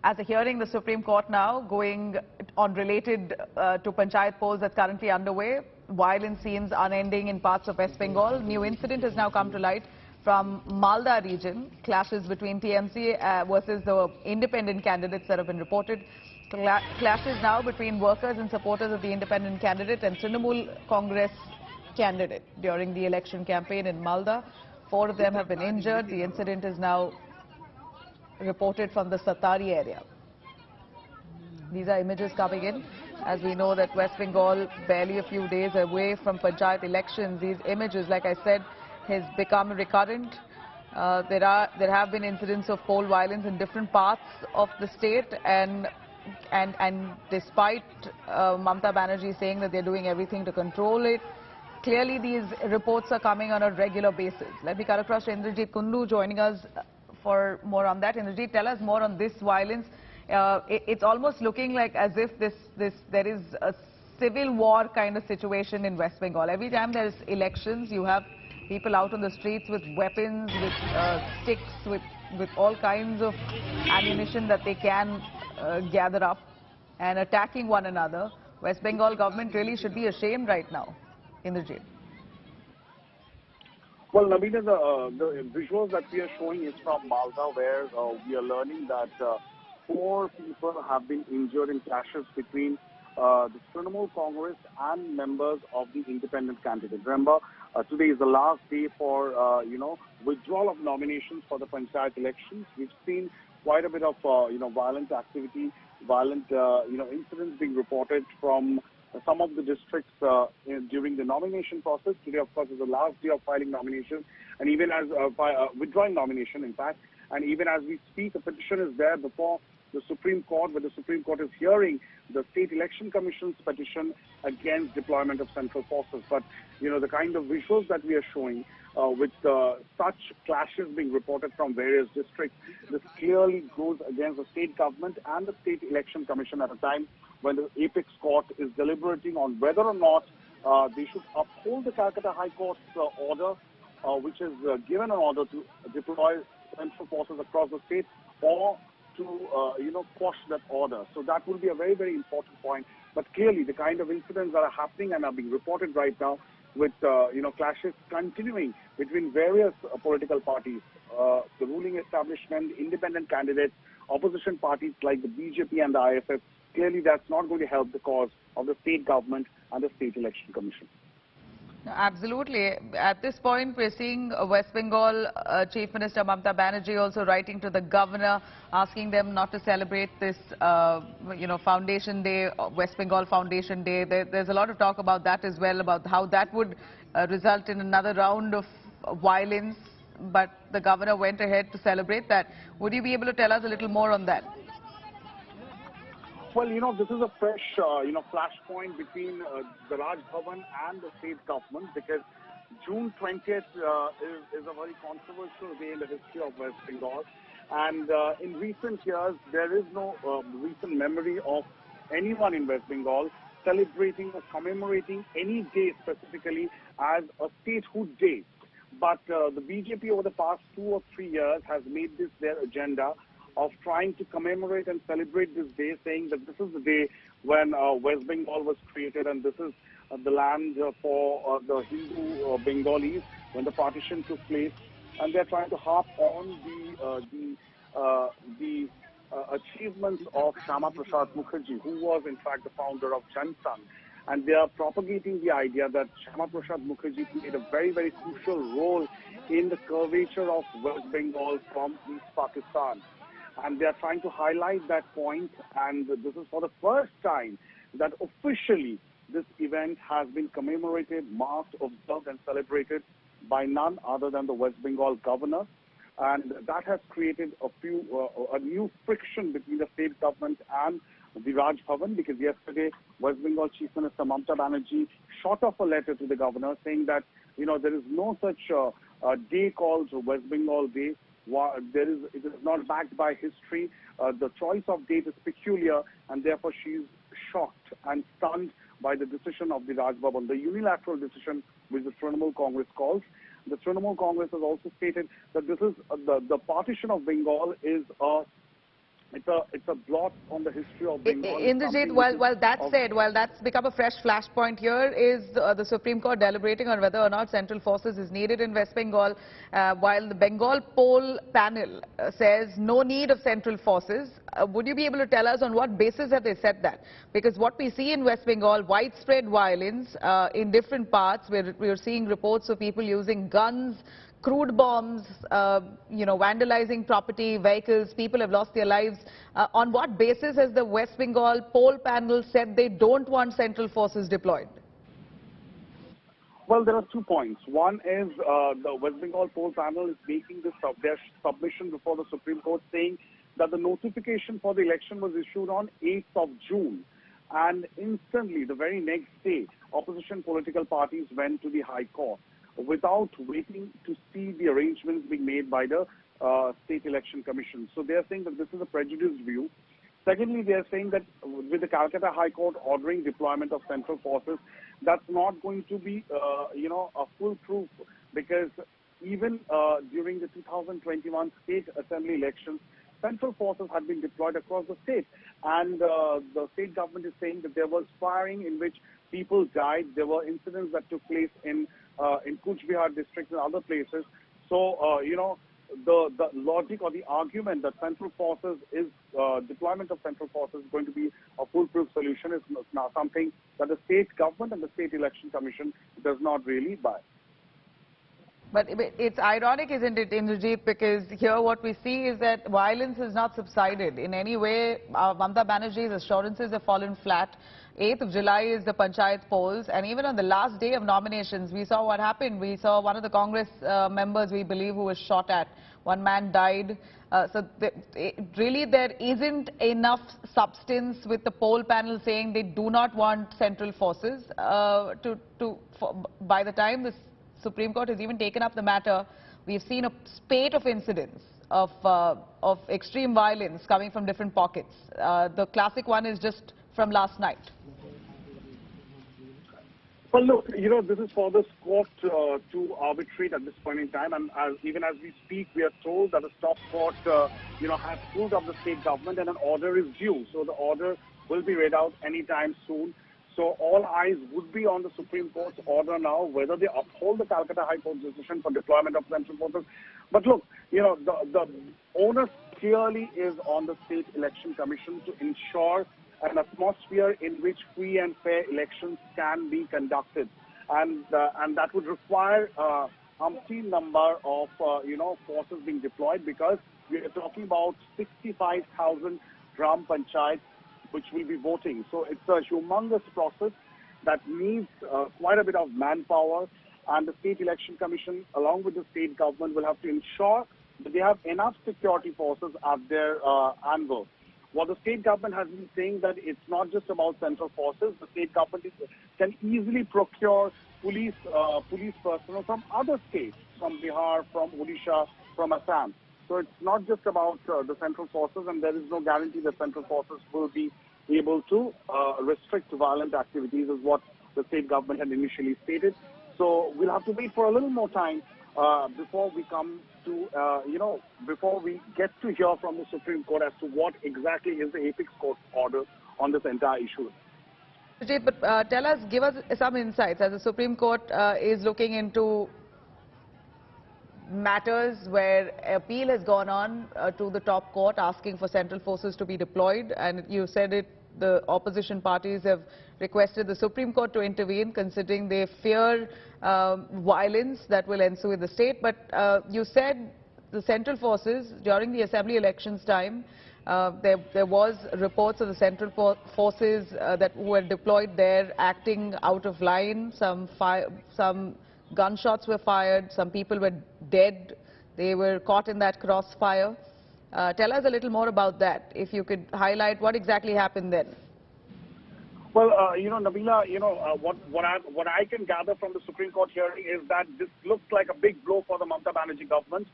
As a hearing, the Supreme Court now going on related to panchayat polls that's currently underway. Violence seems unending in parts of West Bengal. New incident has now come to light from Malda region. Clashes between TMC versus the independent candidates that have been reported. Clashes now between workers and supporters of the independent candidate and Trinamool Congress candidate during the election campaign in Malda. 4 of them have been injured. The incident is now reported from the Satari area. These are images coming in. As we know that West Bengal, barely a few days away from panchayat elections, these images, like I said, has become recurrent. There have been incidents of poll violence in different parts of the state, and despite Mamata Banerjee saying that they're doing everything to control it, clearly these reports are coming on a regular basis. Let me cut across to Indrajit Kundu joining us for more on that. Indrajit, tell us more on this violence. It's almost looking like as if there is a civil war kind of situation in West Bengal. Every time there's elections, you have people out on the streets with weapons, with sticks, with all kinds of ammunition that they can gather up and attacking one another. West Bengal government really should be ashamed right now. Indrajit. Well, Nabina, the visuals that we are showing is from Malda, where we are learning that 4 people have been injured in clashes between the Trinamool Congress and members of the independent candidate. Remember, today is the last day for, withdrawal of nominations for the panchayat elections. We've seen quite a bit of, violent activity, violent, incidents being reported from some of the districts during the nomination process. Today, of course, is the last day of filing nomination, and even as withdrawing nomination, in fact, and even as we speak, a petition is there before the Supreme Court, where the Supreme Court is hearing the State Election Commission's petition against deployment of central forces. But, the kind of visuals that we are showing with such clashes being reported from various districts, this clearly goes against the state government and the State Election Commission at a time when the apex court is deliberating on whether or not they should uphold the Calcutta High Court's order, which has given an order to deploy central forces across the state, or to, quash that order. So that will be a very, very important point. But clearly, the kind of incidents that are happening and are being reported right now with, clashes continuing between various political parties, the ruling establishment, independent candidates, opposition parties like the BJP and the IFF, clearly that's not going to help the cause of the state government and the State Election Commission. Absolutely. At this point, we're seeing West Bengal Chief Minister Mamata Banerjee also writing to the governor, asking them not to celebrate this, Foundation Day, West Bengal Foundation Day. There's a lot of talk about that as well, about how that would result in another round of violence. But the governor went ahead to celebrate that. Would you be able to tell us a little more on that? Well, this is a fresh, flashpoint between the Raj Bhavan and the state government, because June 20th is a very controversial day in the history of West Bengal. And in recent years, there is no recent memory of anyone in West Bengal celebrating or commemorating any day specifically as a statehood day. But the BJP over the past 2 or 3 years has made this their agenda of trying to commemorate and celebrate this day, saying that this is the day when West Bengal was created, and this is the land for the Hindu Bengalis when the partition took place. And they're trying to harp on the achievements of Shyama Prasad Mukherjee, who was in fact the founder of Jan Sangh. And they are propagating the idea that Shyama Prasad Mukherjee played a very, very crucial role in the curvature of West Bengal from East Pakistan. And they are trying to highlight that point, and this is for the first time that officially this event has been commemorated, marked, observed and celebrated by none other than the West Bengal governor. And that has created a new friction between the state government and the Raj Bhavan, because yesterday West Bengal Chief Minister Mamata Banerjee shot off a letter to the governor saying that, there is no such day called West Bengal Day. It is not backed by history. The choice of date is peculiar, and therefore she is shocked and stunned by the decision of the Raj Bhavan, the unilateral decision which the Trinamool Congress calls. The Trinamool Congress has also stated that this is the partition of Bengal is a it's a blot on the history of Bengal. It's Indrajit, something which is while that's become a fresh flashpoint here, is the Supreme Court deliberating on whether or not central forces is needed in West Bengal, while the Bengal poll panel says no need of central forces. Would you be able to tell us on what basis have they said that? Because what we see in West Bengal, widespread violence in different parts, we're seeing reports of people using guns, crude bombs, vandalizing property, vehicles, people have lost their lives. On what basis has the West Bengal poll panel said they don't want central forces deployed? Well, there are 2 points. One is the West Bengal poll panel is making their submission before the Supreme Court, saying that the notification for the election was issued on 8th of June. And instantly, the very next day, opposition political parties went to the High Court without waiting to see the arrangements being made by the State Election Commission. So they are saying that this is a prejudiced view. Secondly, they are saying that with the Calcutta High Court ordering deployment of central forces, that's not going to be, a foolproof, because even during the 2021 State Assembly elections, central forces had been deployed across the state. And the state government is saying that there was firing in which people died. There were incidents that took place in Cooch, Behar district and other places. So, the logic or the argument that central forces is, deployment of central forces is going to be a foolproof solution is now something that the state government and the State Election Commission does not really buy. But it's ironic, isn't it, Indrajit, because here what we see is that violence has not subsided in any way. Mamata Banerjee's assurances have fallen flat. 8th of July is the panchayat polls, and even on the last day of nominations, we saw what happened. We saw one of the Congress members, we believe, who was shot at. One man died. Really there isn't enough substance with the poll panel saying they do not want central forces. By the time the Supreme Court has even taken up the matter, we've seen a spate of incidents of extreme violence coming from different pockets. The classic one is just from last night. Well, look, this is for this court to arbitrate at this point in time. And even as we speak, we are told that the top court, has pulled up the state government and an order is due. So the order will be read out anytime soon. So all eyes would be on the Supreme Court's order now, whether they uphold the Calcutta High Court's decision for deployment of central forces. But look, the onus clearly is on the State Election Commission to ensure an atmosphere in which free and fair elections can be conducted. And that would require umpteen number of, forces being deployed, because we are talking about 65,000 Gram Panchayats which will be voting. So it's a humongous process that needs quite a bit of manpower, and the State Election Commission, along with the state government, will have to ensure that they have enough security forces at their anvil. What the state government has been saying, that it's not just about central forces. The state government can easily procure police personnel from other states, from Behar, from Odisha, from Assam. So it's not just about the central forces, and there is no guarantee that central forces will be able to restrict violent activities, is what the state government had initially stated. So we'll have to wait for a little more time before we come to, before we get to hear from the Supreme Court as to what exactly is the apex court's order on this entire issue. But tell us, give us some insights, as the Supreme Court is looking into matters where appeal has gone on to the top court asking for central forces to be deployed, and you said it, the opposition parties have requested the Supreme Court to intervene, considering they fear violence that will ensue in the state. But you said the central forces, during the assembly elections time, there was reports of the central forces that were deployed there acting out of line. Some gunshots were fired, some people were dead, they were caught in that crossfire. Tell us a little more about that, if you could highlight what exactly happened then. Well, Nabila, what I can gather from the Supreme Court hearing is that this looks like a big blow for the Mamata Banerjee government,